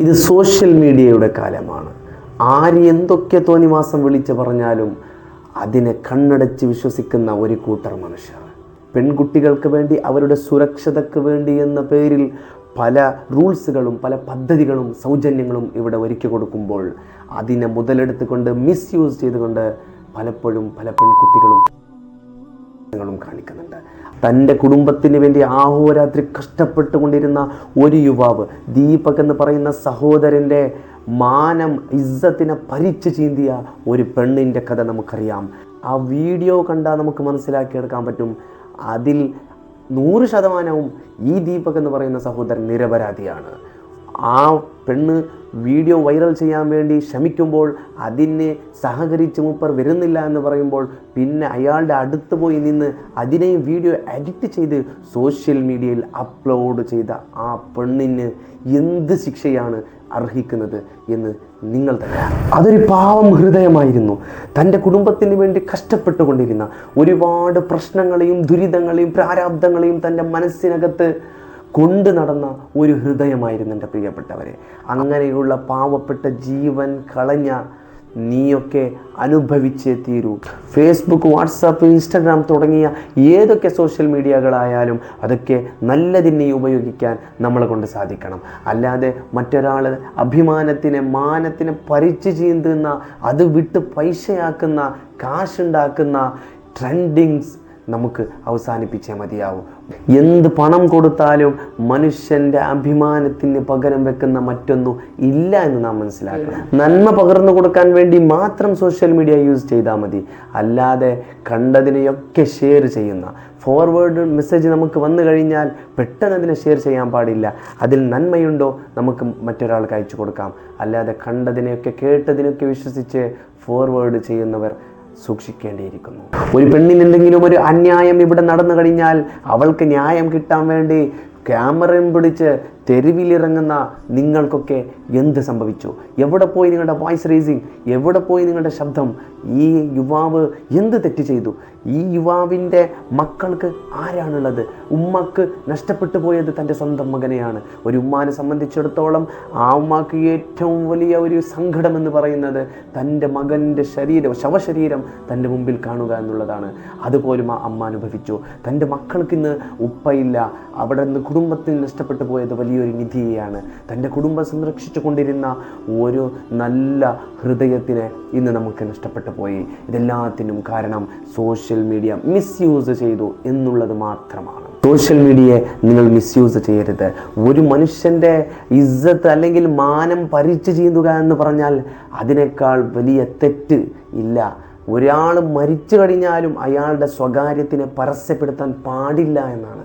ഇത് സോഷ്യൽ മീഡിയയുടെ കാലമാണ്. ആര് എന്തൊക്കെ തോന്നിവാസം വിളിച്ച് പറഞ്ഞാലും അതിനെ കണ്ണടച്ച് വിശ്വസിക്കുന്ന ഒരു കൂട്ടർ മനുഷ്യർ. പെൺകുട്ടികൾക്ക് വേണ്ടി, അവരുടെ സുരക്ഷതയ്ക്ക് വേണ്ടി എന്ന പേരിൽ പല റൂൾസുകളും പല പദ്ധതികളും സൗജന്യങ്ങളും ഇവിടെ ഒരുക്കി കൊടുക്കുമ്പോൾ അതിനെ മുതലെടുത്തുകൊണ്ട് മിസ്യൂസ് ചെയ്തുകൊണ്ട് പലപ്പോഴും പല പെൺകുട്ടികളും കാണിക്കുന്നുണ്ട്. തൻ്റെ കുടുംബത്തിന് വേണ്ടി ആഹോരാത്രി കഷ്ടപ്പെട്ടുകൊണ്ടിരുന്ന ഒരു യുവാവ്, ദീപക് എന്ന് പറയുന്ന സഹോദരൻ്റെ മാനം ഇസ്സത്തിനെ പരിച്ചു ചീന്തിയ ഒരു പെണ്ണിൻ്റെ കഥ നമുക്കറിയാം. ആ വീഡിയോ കണ്ടാൽ നമുക്ക് മനസ്സിലാക്കിയെടുക്കാൻ പറ്റും, അതിൽ 100% ഈ ദീപക് എന്ന് പറയുന്ന സഹോദരൻ നിരപരാധിയാണ്. ആ പെണ്ണ് വീഡിയോ വൈറൽ ചെയ്യാൻ വേണ്ടി ശ്രമിക്കുമ്പോൾ അതിനെ സഹകരിച്ച് മൂപ്പർ വരുന്നില്ല എന്ന് പറയുമ്പോൾ പിന്നെ അയാളുടെ അടുത്ത് പോയി നിന്ന് അതിനെയും വീഡിയോ എഡിറ്റ് ചെയ്ത് സോഷ്യൽ മീഡിയയിൽ അപ്ലോഡ് ചെയ്ത ആ പെണ്ണിന് എന്ത് ശിക്ഷയാണ് അർഹിക്കുന്നത് എന്ന് നിങ്ങൾ തന്നെ. അതൊരു പാവം ഹൃദയമായിരുന്നു. തൻ്റെ കുടുംബത്തിന് വേണ്ടി കഷ്ടപ്പെട്ടുകൊണ്ടിരുന്ന, ഒരുപാട് പ്രശ്നങ്ങളെയും ദുരിതങ്ങളെയും പ്രാരാബ്ദങ്ങളെയും തൻ്റെ മനസ്സിനകത്ത് കൊണ്ടു നടന്ന ഒരു ഹൃദയമായിരുന്നു എൻ്റെ പ്രിയപ്പെട്ടവരെ. അങ്ങനെയുള്ള പാവപ്പെട്ട ജീവൻ കളഞ്ഞ നീയൊക്കെ അനുഭവിച്ചേ തീരൂ. ഫേസ്ബുക്ക്, വാട്സാപ്പ്, ഇൻസ്റ്റാഗ്രാം തുടങ്ങിയ ഏതൊക്കെ സോഷ്യൽ മീഡിയകളായാലും അതൊക്കെ നല്ലതിനെ ഉപയോഗിക്കാൻ നമ്മളെ കൊണ്ട് സാധിക്കണം. അല്ലാതെ മറ്റൊരാൾ അഭിമാനത്തിനെ, മാനത്തിനെ പരിച്ചു ചീന്തുന്ന, അത് വിട്ട് പൈസയാക്കുന്ന, കാശുണ്ടാക്കുന്ന ട്രെൻഡിങ്സ് നമുക്ക് അവസാനിപ്പിച്ചേ മതിയാവും. എന്ത് പണം കൊടുത്താലും മനുഷ്യൻ്റെ അഭിമാനത്തിന് പകരം വെക്കുന്ന മറ്റൊന്നും ഇല്ല എന്ന് നാം മനസ്സിലാക്കണം. നന്മ പകർന്നു കൊടുക്കാൻ വേണ്ടി മാത്രം സോഷ്യൽ മീഡിയ യൂസ് ചെയ്താൽ മതി. അല്ലാതെ കണ്ടതിനെയൊക്കെ ഷെയർ ചെയ്യുന്ന, ഫോർവേഡ് മെസ്സേജ് നമുക്ക് വന്നു കഴിഞ്ഞാൽ പെട്ടെന്ന് അതിനെ ഷെയർ ചെയ്യാൻ പാടില്ല. അതിൽ നന്മയുണ്ടോ നമുക്ക് മറ്റൊരാൾക്ക് അയച്ചു കൊടുക്കാം. അല്ലാതെ കണ്ടതിനെയൊക്കെ കേട്ടതിനൊക്കെ വിശ്വസിച്ച് ഫോർവേഡ് ചെയ്യുന്നവർ സൂക്ഷിക്കേണ്ടിയിരിക്കുന്നു. ഒരു പെണ്ണിന് എന്തെങ്കിലും ഒരു അന്യായം ഇവിടെ നടന്നു കഴിഞ്ഞാൽ അവൾക്ക് ന്യായം കിട്ടാൻ വേണ്ടി ക്യാമറയും പിടിച്ച് തെരുവിലിറങ്ങുന്ന നിങ്ങൾക്കൊക്കെ എന്ത് സംഭവിച്ചു? എവിടെ പോയി നിങ്ങളുടെ വോയിസ് റേസിങ്? എവിടെ പോയി നിങ്ങളുടെ ശബ്ദം? ഈ യുവാവ് എന്ത് തെറ്റ് ചെയ്തു? ഈ യുവാവിൻ്റെ മക്കൾക്ക് ആരാണുള്ളത്? ഉമ്മക്ക് നഷ്ടപ്പെട്ടു പോയത് തൻ്റെ സ്വന്തം മകനെയാണ്. ഒരു ഉമ്മാനെ സംബന്ധിച്ചിടത്തോളം ആ ഉമ്മാക്ക് ഏറ്റവും വലിയ ഒരു സങ്കടമെന്ന് പറയുന്നത് തൻ്റെ മകൻ്റെ ശവശരീരം തൻ്റെ മുമ്പിൽ കാണുക എന്നുള്ളതാണ്. അതുപോലും ആ അമ്മ അനുഭവിച്ചു. തൻ്റെ മക്കൾക്കിന്ന് ഉപ്പയില്ല. അവിടെ നിന്ന് കുടുംബത്തിന് നഷ്ടപ്പെട്ടു പോയത് വലിയൊരു നിധിയാണ്. തൻ്റെ കുടുംബം സംരക്ഷിച്ചു കൊണ്ടിരുന്ന ഒരു നല്ല ഹൃദയത്തിനെ ഇന്ന് നമുക്ക് നഷ്ടപ്പെട്ടു പോയി. ഇതെല്ലാത്തിനും കാരണം സോഷ്യൽ മീഡിയ മിസ്യൂസ് ചെയ്തു എന്നുള്ളത് മാത്രമാണ്. സോഷ്യൽ മീഡിയയെ നിങ്ങൾ മിസ്യൂസ് ചെയ്യരുത്. ഒരു മനുഷ്യൻ്റെ ഇസ്സത്ത് അല്ലെങ്കിൽ മാനം പരിച്ചു ചീന്തുക എന്ന് പറഞ്ഞാൽ അതിനേക്കാൾ വലിയ തെറ്റ് ഇല്ല. ഒരാൾ മരിച്ചു കഴിഞ്ഞാലും അയാളുടെ സ്വകാര്യത്തിനെ പരസ്യപ്പെടുത്താൻ പാടില്ല എന്നാണ്.